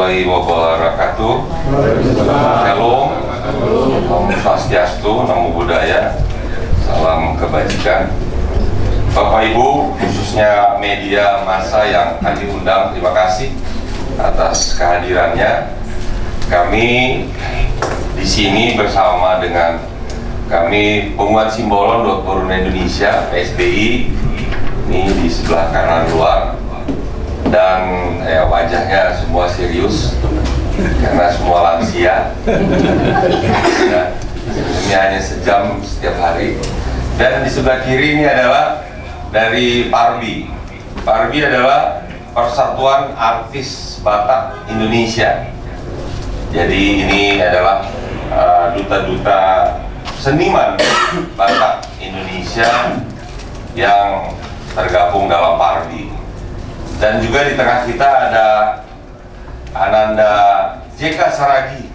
warahmatullahi wabarakatuh. Shalom, Om Swastiastu, Namo Buddhaya, salam kebajikan. Bapak Ibu, khususnya media massa yang kami undang, terima kasih atas kehadirannya. Kami di sini bersama dengan kami penguat Simbolon Dokter Indonesia (PSBI). Ini di sebelah kanan luar, dan wajahnya semua serius karena semua lansia. Ini hanya sejam setiap hari. Dan di sebelah kiri ini adalah dari Parbi. Parbi adalah Persatuan Artis Batak Indonesia. Jadi ini adalah duta-duta seniman Batak Indonesia yang tergabung dalam Parbi. Dan juga di tengah kita ada Ananda JK Saragi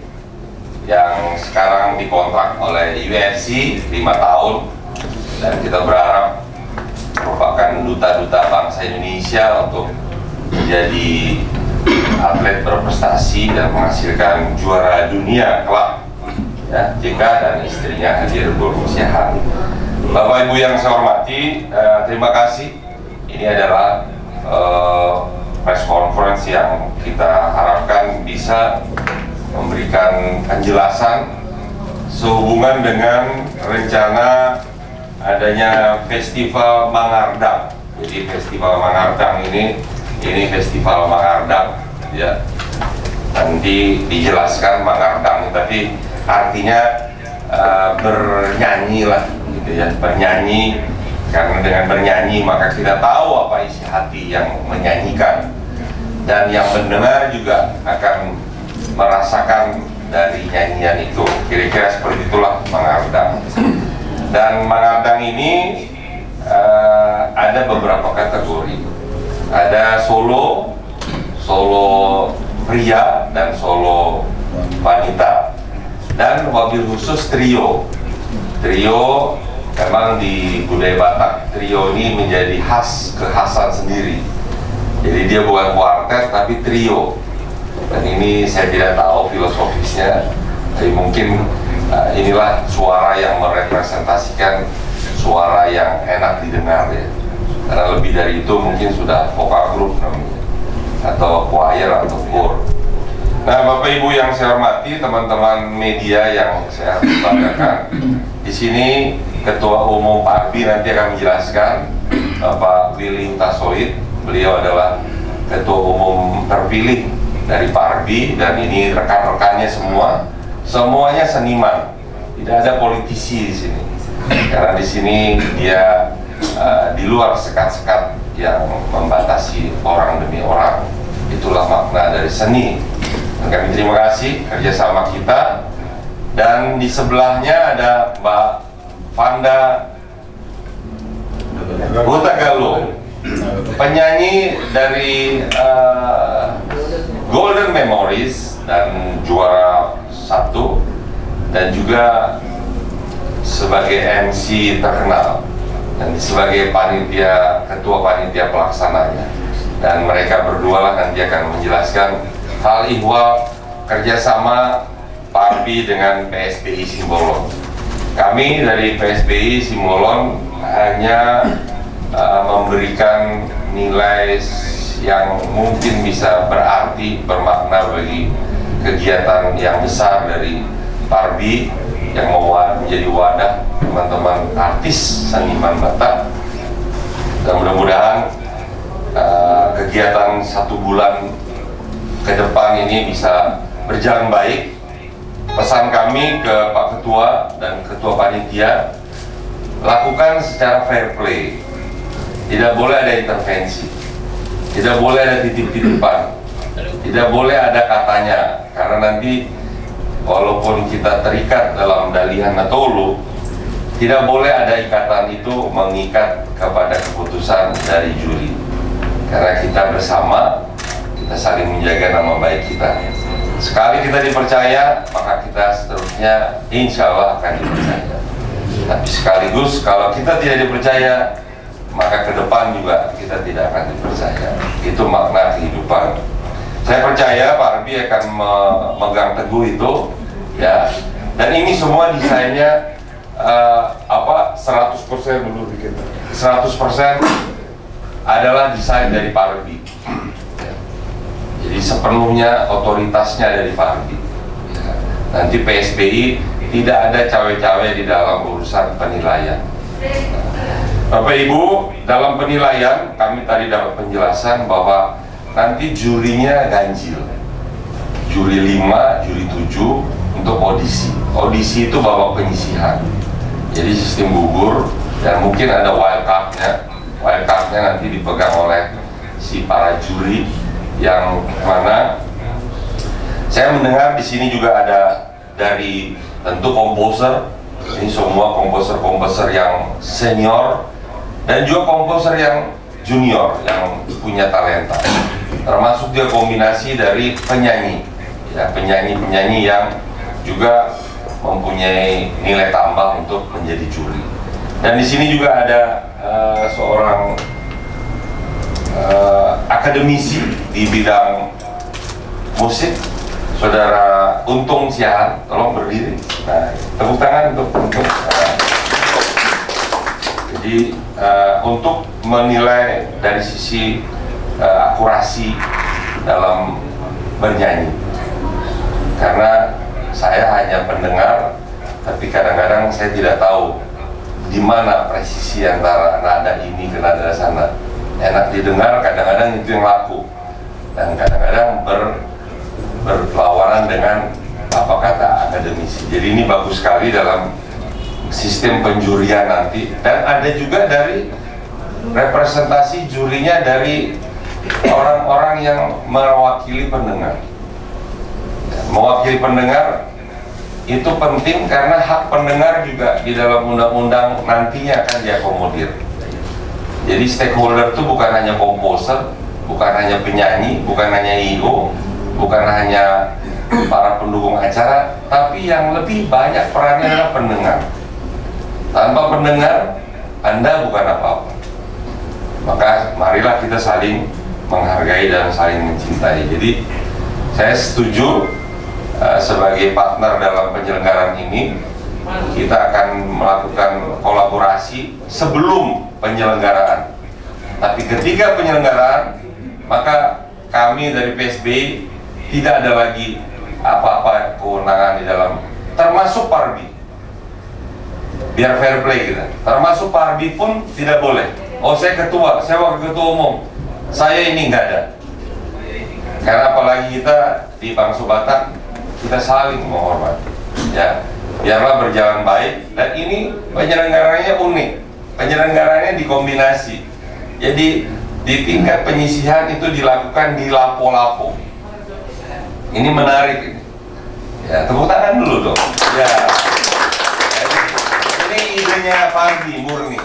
yang sekarang dikontrak oleh UFC 5 tahun, dan kita berharap merupakan duta-duta bangsa Indonesia untuk menjadi atlet berprestasi dan menghasilkan juara dunia kelak. Ya, JK dan istrinya hadir berusia. Bapak Ibu yang saya hormati, terima kasih. Ini adalah press conference yang kita harapkan bisa memberikan penjelasan sehubungan dengan rencana adanya Festival Mangardang. Jadi Festival Mangardang ini Festival Mangardang, ya. Nanti dijelaskan Mangardang, tapi artinya bernyanyi lah, gitu ya, bernyanyi. Karena dengan bernyanyi maka kita tahu apa isi hati yang menyanyikan, dan yang mendengar juga akan merasakan dari nyanyian itu. Kira-kira seperti itulah Mangardang. Dan Mangardang ini ada beberapa kategori. Ada solo pria dan solo wanita, dan wabil khusus trio. Memang di budaya Batak, trio ini menjadi kekhasan sendiri. Jadi dia bukan kuartet tapi trio. Dan ini saya tidak tahu filosofisnya, tapi mungkin inilah suara yang merepresentasikan suara yang enak didengar, ya. Karena lebih dari itu mungkin sudah vokal grup namanya, atau choir atau kor. Nah, Bapak Ibu yang saya hormati, teman-teman media yang saya banggakan, di sini Ketua Umum Parbi nanti akan menjelaskan, Bapak Willy Hutasoid. Beliau adalah Ketua Umum terpilih dari Parbi, dan ini rekan-rekannya semuanya seniman. Tidak ada politisi di sini, karena di sini dia di luar sekat-sekat yang membatasi orang demi orang. Itulah makna dari seni. Dan kami terima kasih kerjasama kita. Dan di sebelahnya ada Mbak Vanda Hutagalung, penyanyi dari Golden Memories dan juara 1, dan juga sebagai MC terkenal dan sebagai ketua panitia pelaksananya. Dan mereka berdua lah nanti akan menjelaskan hal ihwal kerjasama Parbi dengan PSBI Simbolon. Kami dari PSBI Simbolon hanya memberikan nilai yang mungkin bisa berarti, bermakna bagi kegiatan yang besar dari Parbi yang mau menjadi wadah teman-teman artis seniman Batak. Dan mudah-mudahan kegiatan 1 bulan ke depan ini bisa berjalan baik. Pesan kami ke Pak Ketua dan Ketua Panitia, lakukan secara fair play. Tidak boleh ada intervensi, tidak boleh ada titip-titipan, tidak boleh ada katanya. Karena nanti walaupun kita terikat dalam dalihan atolu, tidak boleh ada ikatan itu mengikat kepada keputusan dari juri. Karena kita bersama, kita saling menjaga nama baik kita. Sekali kita dipercaya, maka kita seterusnya insya Allah akan dipercaya. Tapi sekaligus kalau kita tidak dipercaya, maka ke depan juga kita tidak akan dipercaya. Itu makna kehidupan. Saya percaya Pak Arbi akan memegang teguh itu, ya. Dan ini semua desainnya 100% dulu dikit. 100% adalah desain dari Pak Arbi. Jadi sepenuhnya otoritasnya dari Pak Arbi. Nanti PSBI tidak ada cawe-cawe di dalam urusan penilaian. Bapak Ibu, dalam penilaian kami tadi dapat penjelasan bahwa nanti jurinya ganjil. Juri 5, juri 7 untuk audisi. Audisi itu babak penyisihan. Jadi sistem gugur dan mungkin ada wildcard-nya. Wildcard-nya nanti dipegang oleh si para juri yang mana saya mendengar di sini juga ada dari tentu komposer. Ini semua komposer-komposer yang senior dan juga komposer yang junior yang punya talenta. Termasuk dia kombinasi dari penyanyi, ya, penyanyi-penyanyi yang juga mempunyai nilai tambah untuk menjadi juri. Dan di sini juga ada seorang akademisi di bidang musik, Saudara Untung Siahaan, tolong berdiri. Nah, tepuk tangan untuk jadi untuk menilai dari sisi akurasi dalam bernyanyi. Karena saya hanya pendengar, tapi kadang-kadang saya tidak tahu di mana presisi antara nada ini ke nada sana. Enak didengar, kadang-kadang itu yang laku, dan kadang-kadang berlawanan dengan apa kata akademisi. Jadi ini bagus sekali dalam sistem penjurian nanti. Dan ada juga dari representasi jurinya dari orang-orang yang mewakili pendengar. Mewakili pendengar itu penting karena hak pendengar juga di dalam undang-undang nantinya akan diakomodir. Jadi stakeholder itu bukan hanya komposer, bukan hanya penyanyi, bukan hanya I.O, bukan hanya para pendukung acara, tapi yang lebih banyak perannya adalah pendengar. Tanpa pendengar, Anda bukan apa-apa. Maka marilah kita saling menghargai dan saling mencintai. Jadi saya setuju sebagai partner dalam penyelenggaraan ini, kita akan melakukan kolaborasi sebelum penyelenggaraan. Tapi ketika penyelenggaraan, maka kami dari PSBI tidak ada lagi apa-apa kewenangan di dalam, termasuk Parbi. Biar fair play kita. Termasuk Parbi pun tidak boleh. Oh, saya ketua, saya wakil ketua umum, saya ini nggak ada. Karena apalagi kita di Bangsa Batak, kita saling menghormati. Ya, biarlah berjalan baik. Dan ini penyelenggarannya unik. Penyelenggarannya dikombinasi. Jadi di tingkat penyisihan itu dilakukan di lapo-lapo. Ini menarik ini. Ya, tepuk tangan dulu dong. Ya. Ini idenya Parbi murni.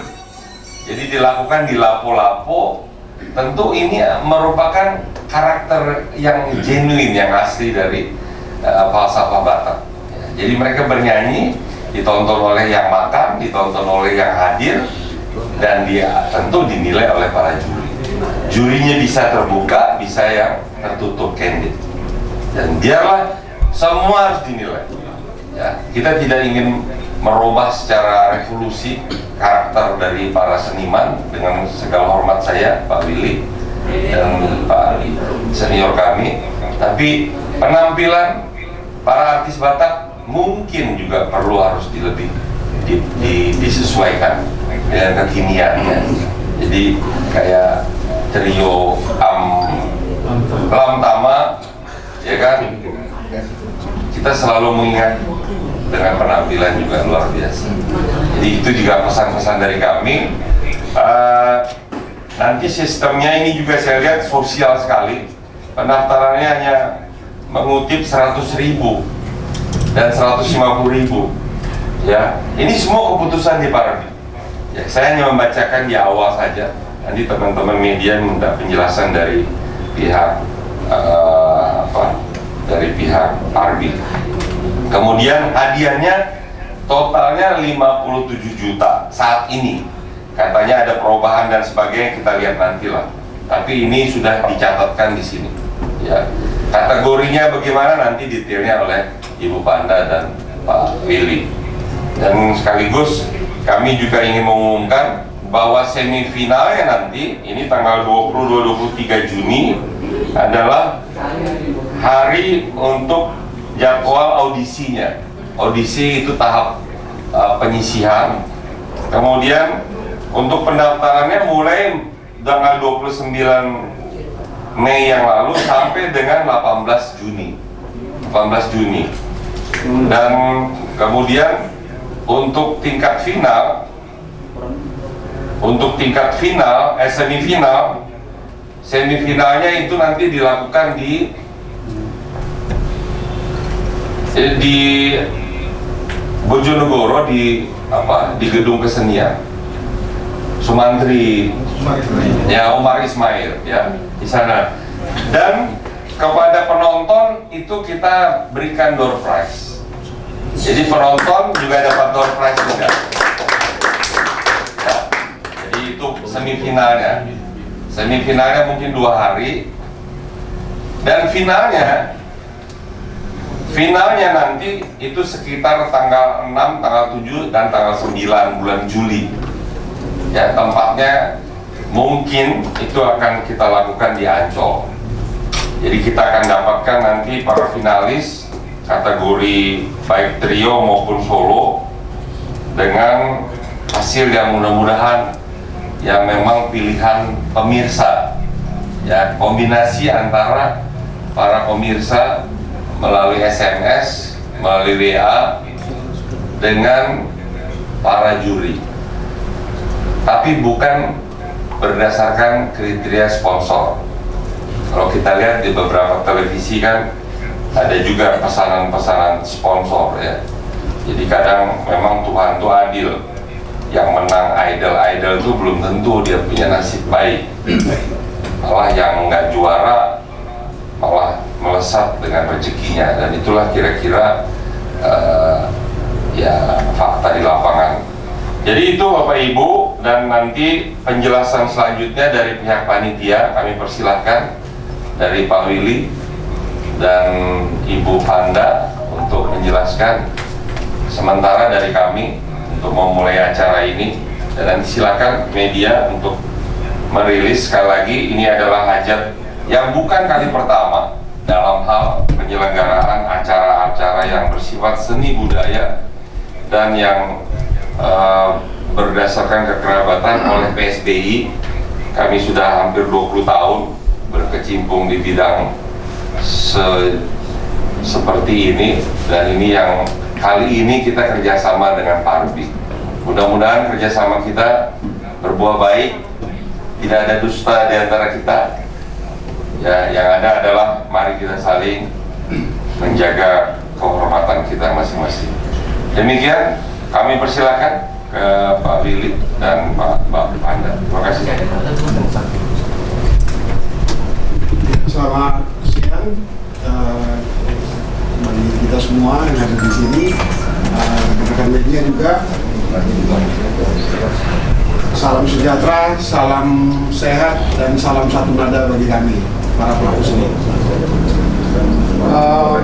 Jadi dilakukan di lapo-lapo. Tentu ini merupakan karakter yang genuine, yang asli dari falsafah Batak. Ya, jadi mereka bernyanyi, ditonton oleh yang makan, ditonton oleh yang hadir, dan dia tentu dinilai oleh para juri. Jurinya bisa terbuka, bisa yang tertutup, candid. Dan biarlah semua harus dinilai. Ya, kita tidak ingin merubah secara revolusi karakter dari para seniman. Dengan segala hormat saya, Pak Willy dan Pak Ali, senior kami. Tapi penampilan para artis Batak mungkin juga perlu harus disesuaikan dengan kekiniannya. Jadi kayak trio Lam Tama, ya kan, kita selalu mengingat dengan penampilan juga luar biasa. Jadi itu juga pesan-pesan dari kami. Nanti sistemnya ini juga saya lihat sosial sekali. Pendaftarannya hanya mengutip 100.000 dan 150.000. Ya, ini semua keputusan di Parbi. Ya, saya hanya membacakan di awal saja. Nanti teman-teman media minta penjelasan dari pihak dari pihak Parbi. Kemudian hadiahnya totalnya 57 juta saat ini. Katanya ada perubahan dan sebagainya, kita lihat nantilah. tapi ini sudah dicatatkan di sini. Ya, kategorinya bagaimana nanti detailnya oleh Ibu Panda dan Pak Willy. Dan sekaligus kami juga ingin mengumumkan bahwa semifinalnya nanti ini tanggal 22-23 Juni adalah hari untuk jadwal audisinya. Audisi itu tahap penyisihan. Kemudian untuk pendaftarannya mulai tanggal 29 Mei yang lalu sampai dengan 18 Juni. Dan kemudian untuk tingkat final, semifinalnya itu nanti dilakukan di Bojonegoro di gedung kesenian Sumantri, ya, Umar Ismail, ya, di sana. Dan kepada penonton itu kita berikan door prize. Jadi penonton juga dapat door prize juga. Ya, jadi itu semifinalnya. Semifinalnya mungkin 2 hari. Dan finalnya nanti itu sekitar tanggal 6, tanggal 7, dan tanggal 9 bulan Juli. Ya, tempatnya mungkin itu akan kita lakukan di Ancol. Jadi kita akan dapatkan nanti para finalis kategori baik trio maupun solo dengan hasil yang mudah-mudahan yang memang pilihan pemirsa. Ya, kombinasi antara para pemirsa melalui SMS, melalui WA dengan para juri. Tapi bukan berdasarkan kriteria sponsor. Kalau kita lihat di beberapa televisi kan ada juga pesanan-pesanan sponsor, ya. Jadi kadang memang Tuhan tuh adil. Yang menang idol itu belum tentu dia punya nasib baik. Malah yang nggak juara malah melesat dengan rezekinya, dan itulah kira-kira ya fakta di lapangan. Jadi itu Bapak Ibu, dan nanti penjelasan selanjutnya dari pihak panitia kami persilahkan dari Pak Willy dan Ibu Panda untuk menjelaskan. Sementara dari kami untuk memulai acara ini, dan nanti silakan media untuk merilis. Sekali lagi ini adalah hajat yang bukan kali pertama dalam hal penyelenggaraan acara-acara yang bersifat seni budaya dan yang berdasarkan kekerabatan oleh PSBI. Kami sudah hampir 20 tahun berkecimpung di bidang seperti ini, dan ini yang kali ini kita kerjasama dengan Parbi. Mudah-mudahan kerjasama kita berbuah baik, tidak ada dusta di antara kita. Ya, yang ada adalah mari kita saling menjaga kehormatan kita masing-masing. Demikian, kami persilakan ke Pak Willy dan Mbak Panda. Terima kasih. Selamat siang bagi kita semua yang ada di sini, rekan media juga. Salam sejahtera, salam sehat, dan salam satu nada bagi kami para pelaku seni.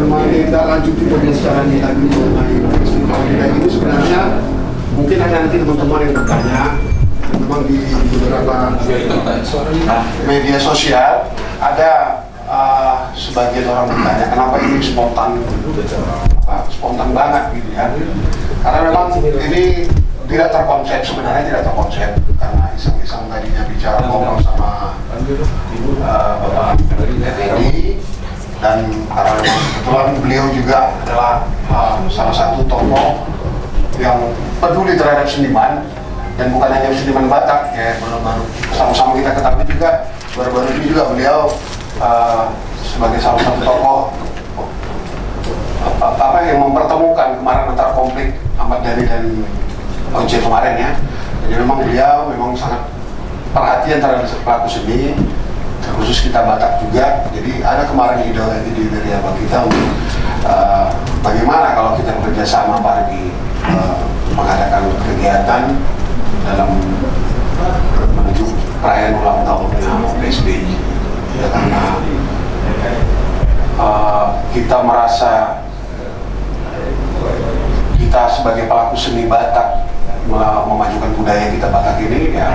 Mari kita lanjuti pembicaraan kita mengenai festival kita ini. Sebenarnya mungkin ada nanti teman-teman yang bertanya, memang di beberapa media sosial ada sebagian orang bertanya kenapa ini spontan banget gitu ya. Karena memang ini tidak terkonsep, sebenarnya tidak terkonsep, karena iseng-iseng tadinya bicara ngobrol sama Bapak Edi, dan karena kebetulan beliau juga adalah salah satu tokoh yang peduli terhadap seniman, dan bukan hanya seniman Batak ya, baru-baru sama-sama kita ketahui juga baru-baru ini juga beliau sebagai salah satu tokoh yang mempertemukan kemarin antara konflik Ahmad Dhani dan Once kemarin ya. Jadi memang beliau memang sangat perhatian terhadap pelaku seni, khusus kita Batak juga. Jadi ada kemarin ide dari abang kita untuk bagaimana kalau kita bekerja sama Pargi mengadakan kegiatan dalam menuju perayaan ulang tahunnya PSBI, ya, karena kita merasa kita sebagai pelaku seni Batak memajukan budaya kita Batak ini, ya,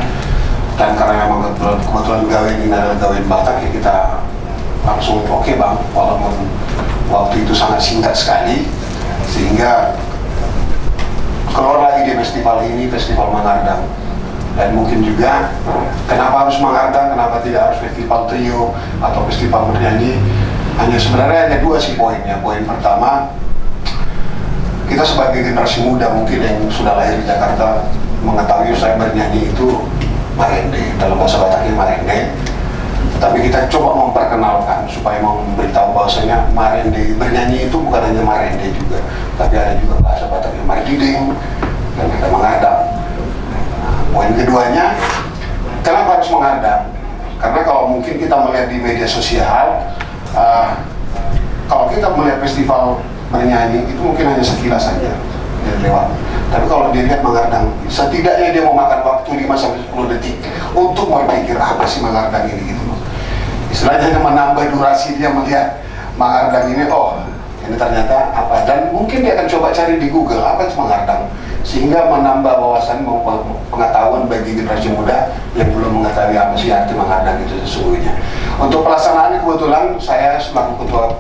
dan karena memang kebetulan gawe ini adalah gawe Batak, ya kita langsung oke bang, walaupun waktu itu sangat singkat sekali, sehingga keluar lagi di festival ini, Festival Mangardang. Dan mungkin juga kenapa harus Mangardang, kenapa tidak harus festival trio atau festival bernyanyi, sebenarnya hanya dua sih poinnya. Poin pertama, kita sebagai generasi muda mungkin yang sudah lahir di Jakarta mengetahui saya bernyanyi itu marende, dalam bahasa Bataknya marende. Tapi kita coba memperkenalkan supaya memberitahu bahwasanya marende, bernyanyi itu bukan hanya marende juga, tapi ada juga bahasa Bataknya mardiding dan ada mangardang. Nah, poin keduanya, kenapa harus mangardang? Karena kalau mungkin kita melihat di media sosial, kalau kita melihat festival bernyanyi itu mungkin hanya sekilas saja dia lewat. Tapi kalau dilihat mangardang, setidaknya dia mau makan waktu 5-10 detik untuk berpikir apa sih mangardang ini gitu. Istilahnya menambah durasi dia melihat mangardang ini, oh ini ternyata apa, dan mungkin dia akan coba cari di Google apa itu mangardang, sehingga menambah wawasan pengetahuan bagi generasi muda yang belum mengetahui apa sih arti mangardang itu sesungguhnya. Untuk pelaksanaan kebetulan saya selaku ketua